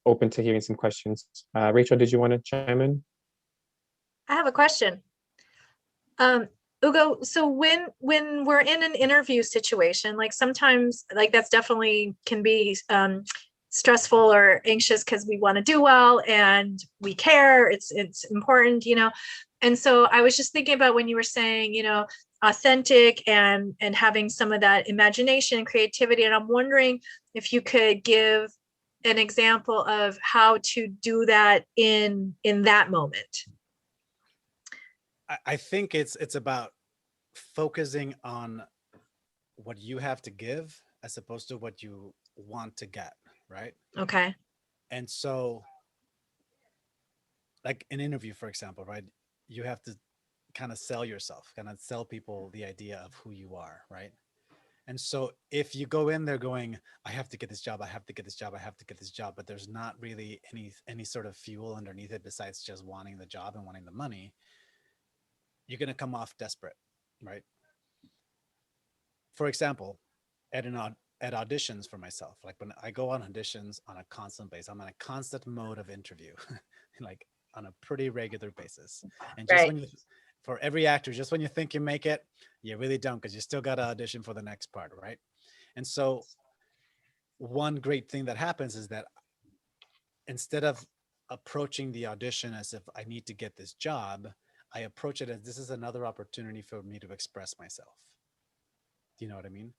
open to hearing some questions. Rachel, did you want to chime in? I have a question. Hugo, so when we're in an interview situation, like sometimes like that's definitely can be stressful or anxious because we want to do well and we care, it's important, and so I was just thinking about when you were saying, authentic and having some of that imagination and creativity, and I'm wondering if you could give an example of how to do that in that moment. I think it's about focusing on what you have to give as opposed to what you want to get, right? Okay. And so, like an interview, for example, right? You have to kind of sell yourself, kind of sell people the idea of who you are, right? And so if you go in there going, I have to get this job, I have to get this job, I have to get this job, but there's not really any sort of fuel underneath it besides just wanting the job and wanting the money, you're going to come off desperate, right? For example, at auditions for myself, like when I go on auditions on a constant basis, I'm on a constant mode of interview, like on a pretty regular basis. And just Right. For every actor, just when you think you make it, you really don't, because you still got to audition for the next part, right? And so one great thing that happens is that instead of approaching the audition as if I need to get this job, I approach it as this is another opportunity for me to express myself. Do you know what I mean?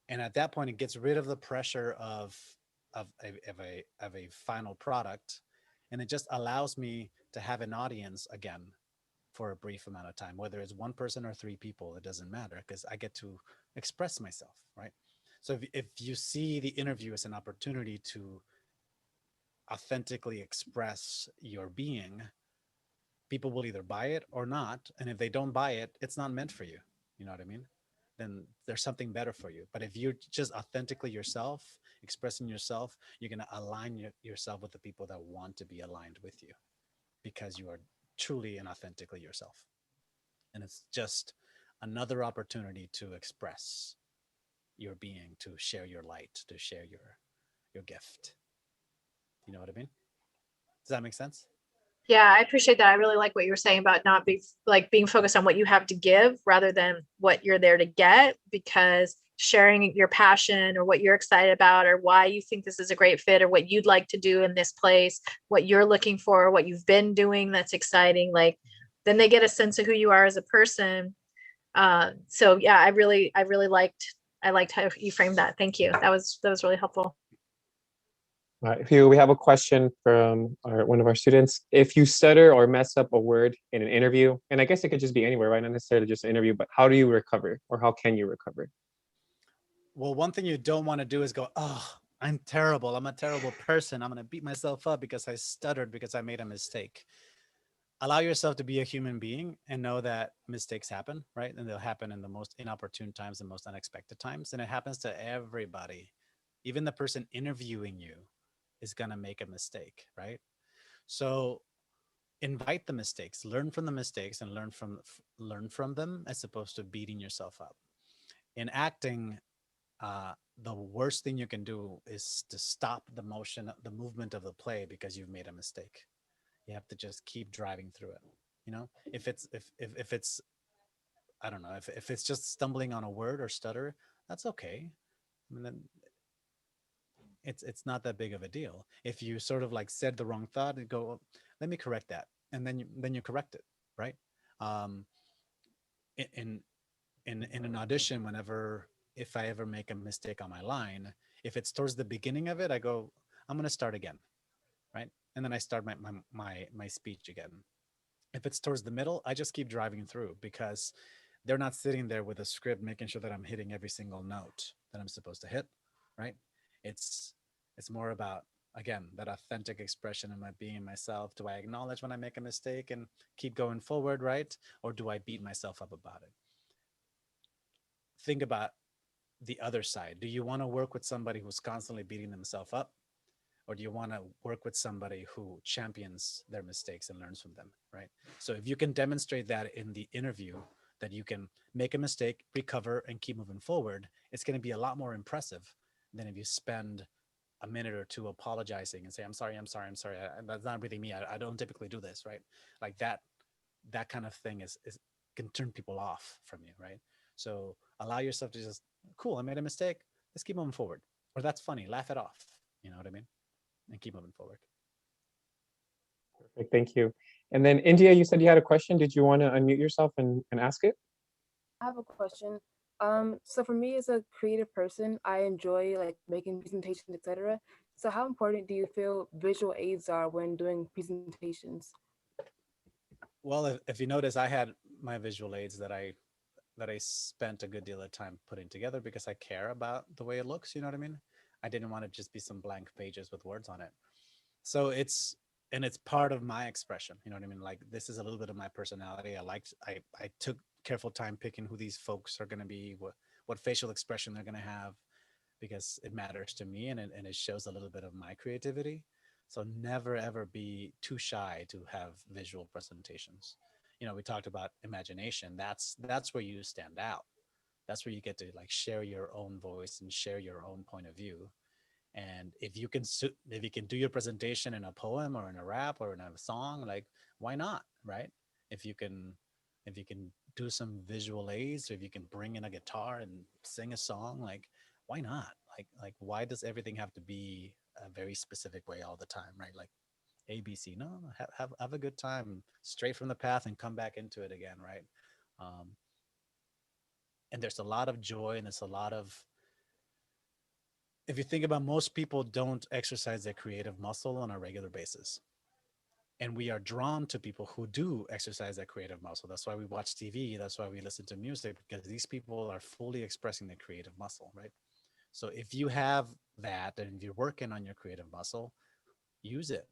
And at that point, it gets rid of the pressure of a final product, and it just allows me to have an audience again for a brief amount of time, whether it's one person or three people, it doesn't matter, because I get to express myself, right? So if you see the interview as an opportunity to authentically express your being, people will either buy it or not. And if they don't buy it, it's not meant for you. You know what I mean? Then there's something better for you. But if you're just authentically yourself, expressing yourself, you're going to align yourself with the people that want to be aligned with you, because you are truly and authentically yourself. And it's just another opportunity to express your being, to share your light, to share your gift. You know what I mean? Does that make sense? Yeah, I appreciate that. I really like what you were saying about not be like being focused on what you have to give rather than what you're there to get, because sharing your passion or what you're excited about or why you think this is a great fit or what you'd like to do in this place, what you're looking for, what you've been doing that's exciting, like then they get a sense of who you are as a person. So yeah, I liked how you framed that. Thank you. That was really helpful. All right, Hugo, we have a question from one of our students. If you stutter or mess up a word in an interview, and I guess it could just be anywhere, right? Not necessarily just an interview, but how do you recover or how can you recover? Well, one thing you don't want to do is go, oh, I'm terrible. I'm a terrible person. I'm going to beat myself up because I stuttered because I made a mistake. Allow yourself to be a human being and know that mistakes happen, right? And they'll happen in the most inopportune times, the most unexpected times. And it happens to everybody. Even the person interviewing you is going to make a mistake, right? So invite the mistakes, learn from the mistakes and learn from them as opposed to beating yourself up. In acting, the worst thing you can do is to stop the movement of the play because you've made a mistake. You have to just keep driving through it. You know, if it's I don't know, if it's just stumbling on a word or stutter, that's okay. I mean, then it's not that big of a deal. If you sort of like said the wrong thought and go, "Oh, let me correct that," and then you correct it, right? Um, in in an audition, whenever if I ever make a mistake on my line, if it's towards the beginning of it, I go, I'm gonna start again, right? And then I start my speech again. If it's towards the middle, I just keep driving through because they're not sitting there with a script making sure that I'm hitting every single note that I'm supposed to hit, right? It's it's more about, again, that authentic expression of my being myself. Do I acknowledge when I make a mistake and keep going forward, right? Or do I beat myself up about it? Think about the other side. Do you want to work with somebody who's constantly beating themselves up? Or do you want to work with somebody who champions their mistakes and learns from them, right? So if you can demonstrate that in the interview, that you can make a mistake, recover, and keep moving forward, it's going to be a lot more impressive than if you spend a minute or two apologizing and say, I'm sorry, I'm sorry, I'm sorry. That's not really me. I don't typically do this, right? Like that kind of thing is can turn people off from you, right? So allow yourself to just, cool, I made a mistake. Let's keep moving forward. Or that's funny, laugh it off. You know what I mean? And keep moving forward. Perfect, thank you. And then India, you said you had a question. Did you want to unmute yourself and ask it? I have a question. So for me as a creative person, I enjoy like making presentations, etc. So how important do you feel visual aids are when doing presentations? Well, if you notice, I had my visual aids that I spent a good deal of time putting together because I care about the way it looks. You know what I mean? I didn't want to just be some blank pages with words on it. So it's part of my expression. You know what I mean? Like this is a little bit of my personality. I took careful time picking who these folks are going to be, what facial expression they're going to have, because it matters to me and it shows a little bit of my creativity. So never ever be too shy to have visual presentations. You know, we talked about imagination. That's where you stand out. That's where you get to like share your own voice and share your own point of view. And if you can do your presentation in a poem or in a rap or in a song, like why not, right? If you can if you can do some visual aids, or if you can bring in a guitar and sing a song, like why not? Like why does everything have to be a very specific way all the time, right? Like ABC. No, have a good time, straight from the path and come back into it again, right? Um, and there's a lot of joy and there's a lot of, if you think about, most people don't exercise their creative muscle on a regular basis. And we are drawn to people who do exercise that creative muscle. That's why we watch TV. That's why we listen to music, because these people are fully expressing their creative muscle, right? So if you have that and if you're working on your creative muscle, use it,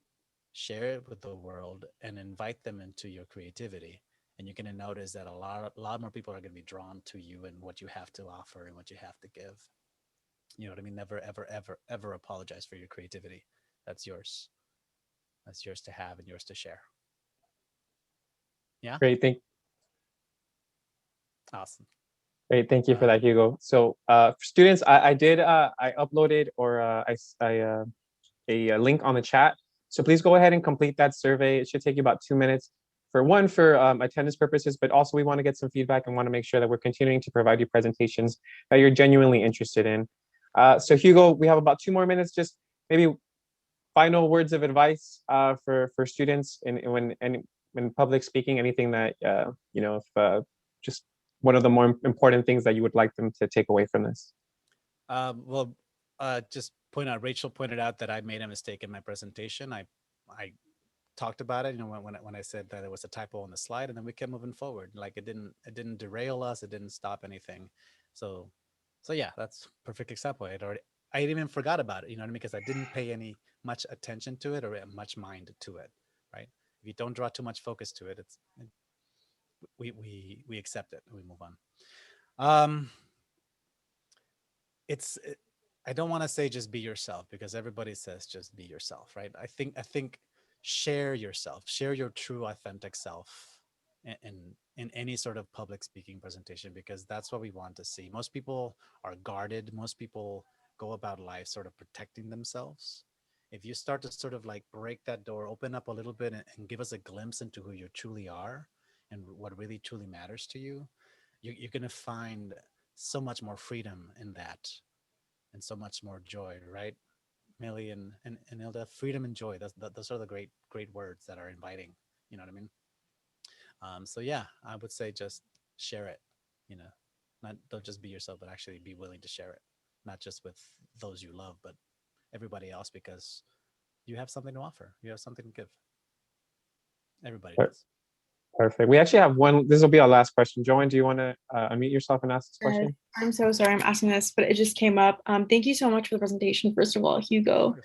share it with the world, and invite them into your creativity. And you're going to notice that a lot more people are going to be drawn to you and what you have to offer and what you have to give. You know what I mean? Never, ever, ever, ever apologize for your creativity. That's yours. That's yours to have and yours to share. Yeah. Great. Awesome. Great. Thank you for that, Hugo. So for students, I uploaded a link on the chat. So please go ahead and complete that survey. It should take you about 2 minutes for attendance purposes, but also we want to get some feedback and want to make sure that we're continuing to provide you presentations that you're genuinely interested in. So Hugo, we have about 2 more minutes. Just maybe final words of advice for students when public speaking, anything that, just one of the more important things that you would like them to take away from this. Just point out, Rachel pointed out that I made a mistake in my presentation. I talked about it, when I said that it was a typo on the slide, and then we kept moving forward. Like it didn't derail us. It didn't stop anything. So yeah, that's a perfect example. I even forgot about it, because I didn't pay much attention to it or much mind to it, right? If you don't draw too much focus to it, we accept it and we move on. I don't want to say just be yourself, because everybody says just be yourself, right? I think share yourself, share your true authentic self in any sort of public speaking presentation, because that's what we want to see. Most people are guarded. Most people go about life sort of protecting themselves. If you start to sort of like break that door, open up a little bit and give us a glimpse into who you truly are and what really truly matters to you, you're going to find so much more freedom in that and so much more joy, right? Millie and Ilda, freedom and joy. Those are the great words that are inviting. You know what I mean? So yeah, I would say just share it. Don't just be yourself, but actually be willing to share it, not just with those you love, but everybody else, because you have something to offer. You have something to give. Everybody does. Perfect. We actually have one. This will be our last question. Joanne, do you want to unmute yourself and ask this question? I'm so sorry I'm asking this, but it just came up. Thank you so much for the presentation, first of all, Hugo.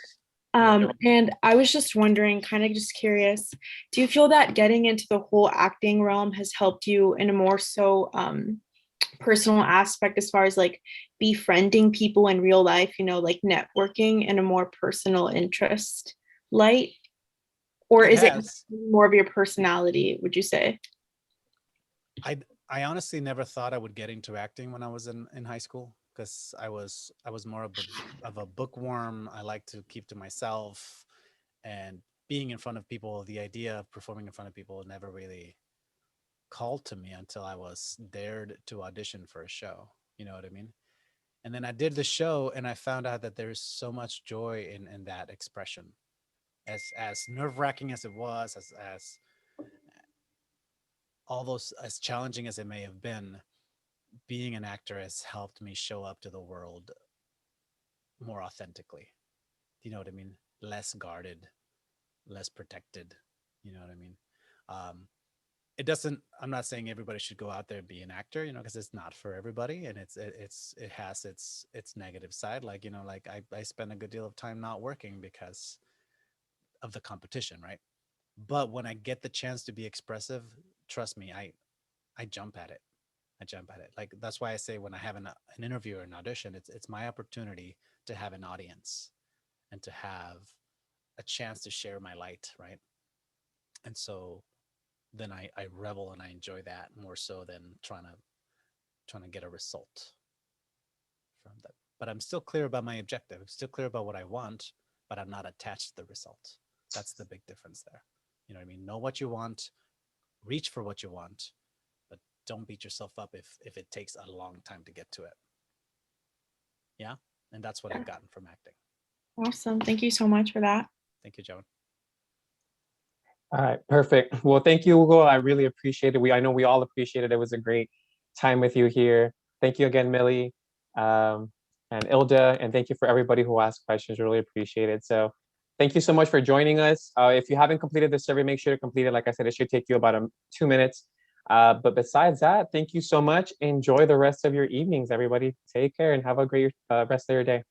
And I was just wondering, kind of just curious, do you feel that getting into the whole acting realm has helped you in a more so personal aspect, as far as like befriending people in real life, like networking in a more personal interest light? Or is it more of your personality, would you say? I honestly never thought I would get into acting when I was in high school, because I was more of a bookworm. I like to keep to myself, and being in front of people, the idea of performing in front of people never really called to me until I was dared to audition for a show. You know what I mean? And then I did the show and I found out that there's so much joy in that expression. As nerve-wracking as it was, as all those, as challenging as it may have been, being an actor has helped me show up to the world more authentically. Do you know what I mean? Less guarded, less protected. You know what I mean? It doesn't, I'm not saying everybody should go out there and be an actor, because it's not for everybody, and it has its negative side. Like, like I spend a good deal of time not working because of the competition, right? But when I get the chance to be expressive, trust me, I jump at it. I jump at it. Like, that's why I say when I have an interview or an audition, it's my opportunity to have an audience and to have a chance to share my light, right? And so then I revel and I enjoy that more so than trying to get a result from that. But I'm still clear about my objective. I'm still clear about what I want, but I'm not attached to the result. That's the big difference there. You know what I mean? Know what you want, reach for what you want, but don't beat yourself up if it takes a long time to get to it. Yeah. And that's what I've gotten from acting. Awesome. Thank you so much for that. Thank you, Joan. All right, perfect. Well, thank you, Hugo. I really appreciate it. I know we all appreciate it. It was a great time with you here. Thank you again, Millie, and Ilda, and thank you for everybody who asked questions. Really appreciate it. So thank you so much for joining us. If you haven't completed the survey, make sure to complete it. Like I said, it should take you about 2 minutes. But besides that, thank you so much. Enjoy the rest of your evenings, everybody. Take care and have a great rest of your day.